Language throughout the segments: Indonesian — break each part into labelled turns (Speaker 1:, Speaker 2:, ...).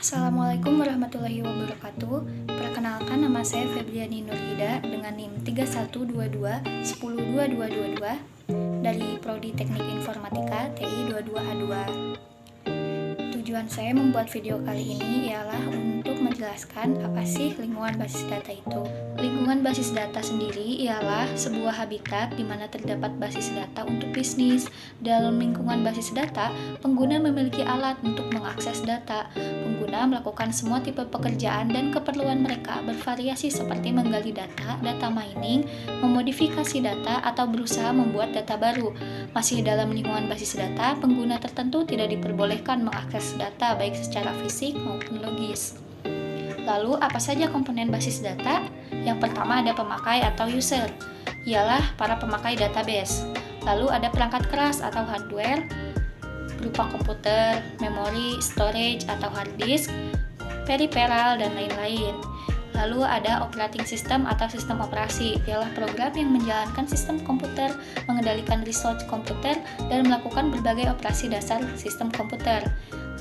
Speaker 1: Assalamualaikum warahmatullahi wabarakatuh. Perkenalkan, nama saya Febriani Nurhida dengan NIM 3122 dari Prodi Teknik Informatika TI 22A2. Tujuan saya membuat video kali ini ialah untuk menjelaskan apa sih lingkungan basis data itu. Lingkungan basis data sendiri ialah sebuah habitat di mana terdapat basis data untuk bisnis. Dalam lingkungan basis data, pengguna memiliki alat untuk mengakses data. Pengguna melakukan semua tipe pekerjaan dan keperluan mereka bervariasi seperti menggali data, data mining, memodifikasi data, atau berusaha membuat data baru. Masih dalam lingkungan basis data, pengguna tertentu tidak diperbolehkan mengakses data baik secara fisik maupun logis. Lalu, apa saja komponen basis data? Yang pertama ada pemakai atau user, ialah para pemakai database. Lalu ada perangkat keras atau hardware, berupa komputer, memori, storage atau hard disk, peripheral, dan lain-lain. Lalu ada operating system atau sistem operasi, ialah program yang menjalankan sistem komputer, mengendalikan resource komputer, dan melakukan berbagai operasi dasar sistem komputer.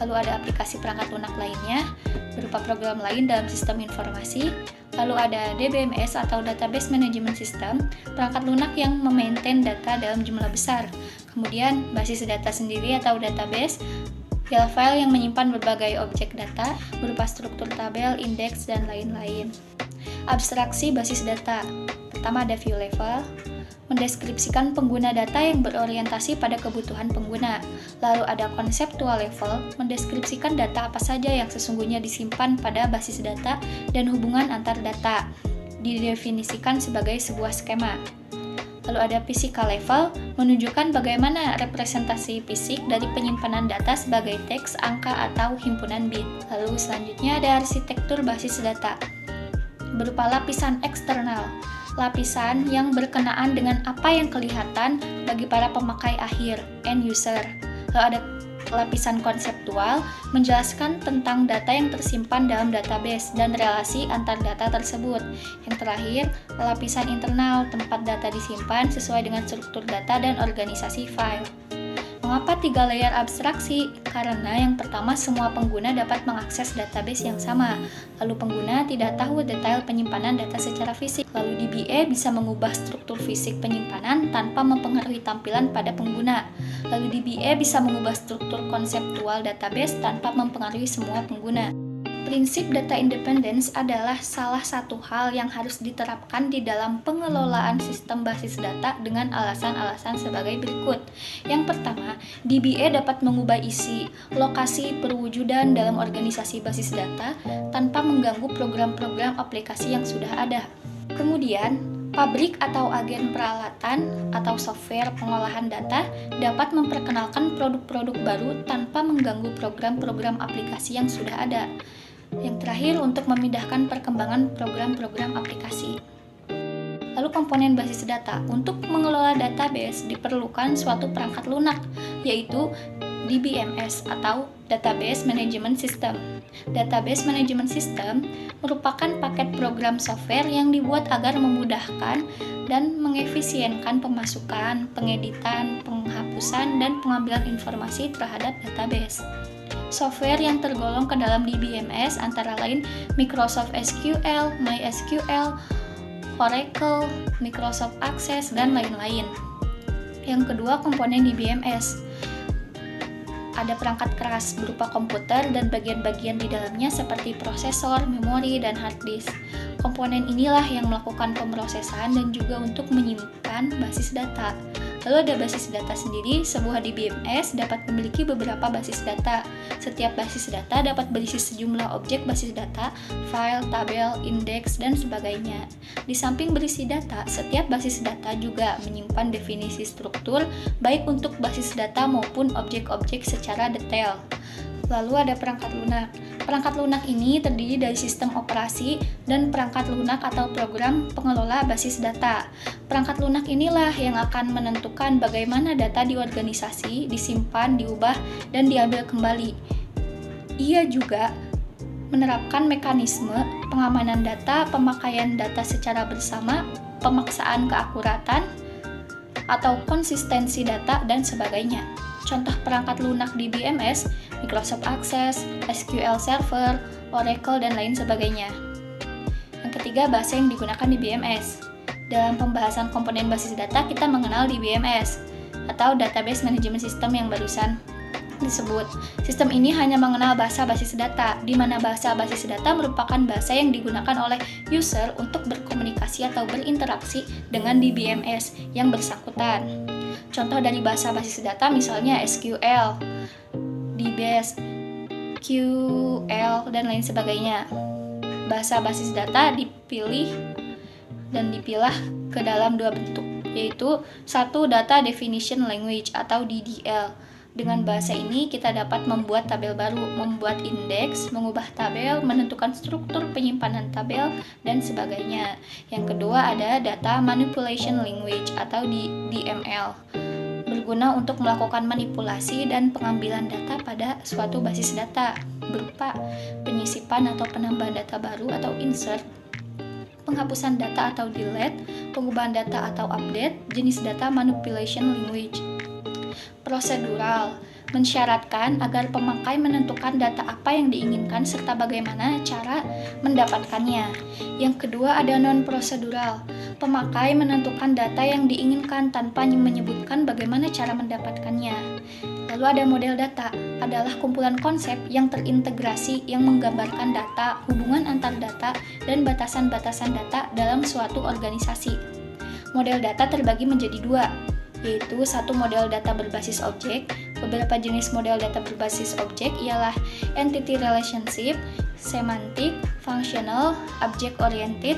Speaker 1: Lalu ada aplikasi perangkat lunak lainnya, berupa program lain dalam sistem informasi. Lalu ada DBMS atau Database Management System, perangkat lunak yang memaintain data dalam jumlah besar. Kemudian basis data sendiri atau database, ialah file yang menyimpan berbagai objek data, berupa struktur tabel, indeks, dan lain-lain. Abstraksi basis data. Pertama ada view level, mendeskripsikan pengguna data yang berorientasi pada kebutuhan pengguna. Lalu ada conceptual level, mendeskripsikan data apa saja yang sesungguhnya disimpan pada basis data dan hubungan antar data, didefinisikan sebagai sebuah skema. Lalu ada physical level, menunjukkan bagaimana representasi fisik dari penyimpanan data sebagai teks, angka, atau himpunan bit. Lalu selanjutnya ada arsitektur basis data, berupa lapisan eksternal, lapisan yang berkenaan dengan apa yang kelihatan bagi para pemakai akhir, end user. Lalu ada lapisan konseptual, menjelaskan tentang data yang tersimpan dalam database dan relasi antar data tersebut. Yang terakhir, lapisan internal, tempat data disimpan sesuai dengan struktur data dan organisasi file. Mengapa 3 layer abstraksi? Karena yang pertama, semua pengguna dapat mengakses database yang sama. Lalu pengguna tidak tahu detail penyimpanan data secara fisik. Lalu DBA bisa mengubah struktur fisik penyimpanan tanpa mempengaruhi tampilan pada pengguna. Lalu DBA bisa mengubah struktur konseptual database tanpa mempengaruhi semua pengguna. Prinsip data independence adalah salah satu hal yang harus diterapkan di dalam pengelolaan sistem basis data dengan alasan-alasan sebagai berikut. Yang pertama, DBA dapat mengubah isi, lokasi perwujudan dalam organisasi basis data tanpa mengganggu program-program aplikasi yang sudah ada. Kemudian, pabrik atau agen peralatan atau software pengolahan data dapat memperkenalkan produk-produk baru tanpa mengganggu program-program aplikasi yang sudah ada. Yang terakhir, untuk memindahkan perkembangan program-program aplikasi. Lalu komponen basis data. Untuk mengelola database diperlukan suatu perangkat lunak, yaitu DBMS atau Database Management System. Database Management System merupakan paket program software yang dibuat agar memudahkan dan mengefisienkan pemasukan, pengeditan, penghapusan, dan pengambilan informasi terhadap database. Software yang tergolong ke dalam DBMS antara lain Microsoft SQL, MySQL, Oracle, Microsoft Access, dan lain-lain. Yang kedua, komponen DBMS. Ada perangkat keras berupa komputer dan bagian-bagian di dalamnya seperti prosesor, memori, dan hard disk. Komponen inilah yang melakukan pemrosesan dan juga untuk menyimpan basis data. Lalu ada basis data sendiri. Sebuah DBMS dapat memiliki beberapa basis data. Setiap basis data dapat berisi sejumlah objek basis data, file, tabel, indeks, dan sebagainya. Di samping berisi data, setiap basis data juga menyimpan definisi struktur, baik untuk basis data maupun objek-objek secara detail. Lalu ada perangkat lunak. Perangkat lunak ini terdiri dari sistem operasi dan perangkat lunak atau program pengelola basis data. Perangkat lunak inilah yang akan menentukan bagaimana data di organisasi disimpan, diubah, dan diambil kembali. Ia juga menerapkan mekanisme pengamanan data, pemakaian data secara bersama, pemaksaan keakuratan, atau konsistensi data, dan sebagainya. Contoh perangkat lunak di BMS Microsoft Access, SQL Server, Oracle, dan lain sebagainya. Yang ketiga, bahasa yang digunakan di BMS. Dalam pembahasan komponen basis data, kita mengenal DBMS, atau Database Management System yang barusan disebut. Sistem ini hanya mengenal bahasa basis data, di mana bahasa basis data merupakan bahasa yang digunakan oleh user untuk berkomunikasi atau berinteraksi dengan DBMS yang bersangkutan. Contoh dari bahasa basis data misalnya SQL, DBase, QL, dan lain sebagainya. Bahasa basis data dipilih dan dipilah ke dalam dua bentuk, yaitu satu, Data Definition Language atau DDL. Dengan bahasa ini kita dapat membuat tabel baru, membuat indeks, mengubah tabel, menentukan struktur penyimpanan tabel, dan sebagainya. Yang kedua ada Data Manipulation Language atau DML. Berguna untuk melakukan manipulasi dan pengambilan data pada suatu basis data, berupa penyisipan atau penambahan data baru atau insert, penghapusan data atau delete, pengubahan data atau update, jenis data manipulation language. Prosedural, mensyaratkan agar pemakai menentukan data apa yang diinginkan serta bagaimana cara mendapatkannya. Yang kedua ada non-prosedural, pemakai menentukan data yang diinginkan tanpa menyebutkan bagaimana cara mendapatkannya. Lalu ada model data, adalah kumpulan konsep yang terintegrasi yang menggambarkan data, hubungan antar data, dan batasan-batasan data dalam suatu organisasi. Model data terbagi menjadi dua, yaitu satu model data berbasis objek. Beberapa jenis model data berbasis objek ialah entity relationship, semantic, functional, object oriented,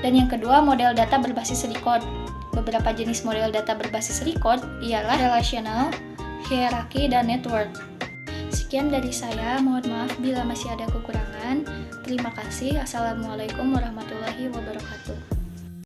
Speaker 1: dan yang kedua model data berbasis record. Beberapa jenis model data berbasis record ialah relational, hierarchy, dan network. Sekian dari saya, mohon maaf bila masih ada kekurangan. Terima kasih. Assalamualaikum warahmatullahi wabarakatuh.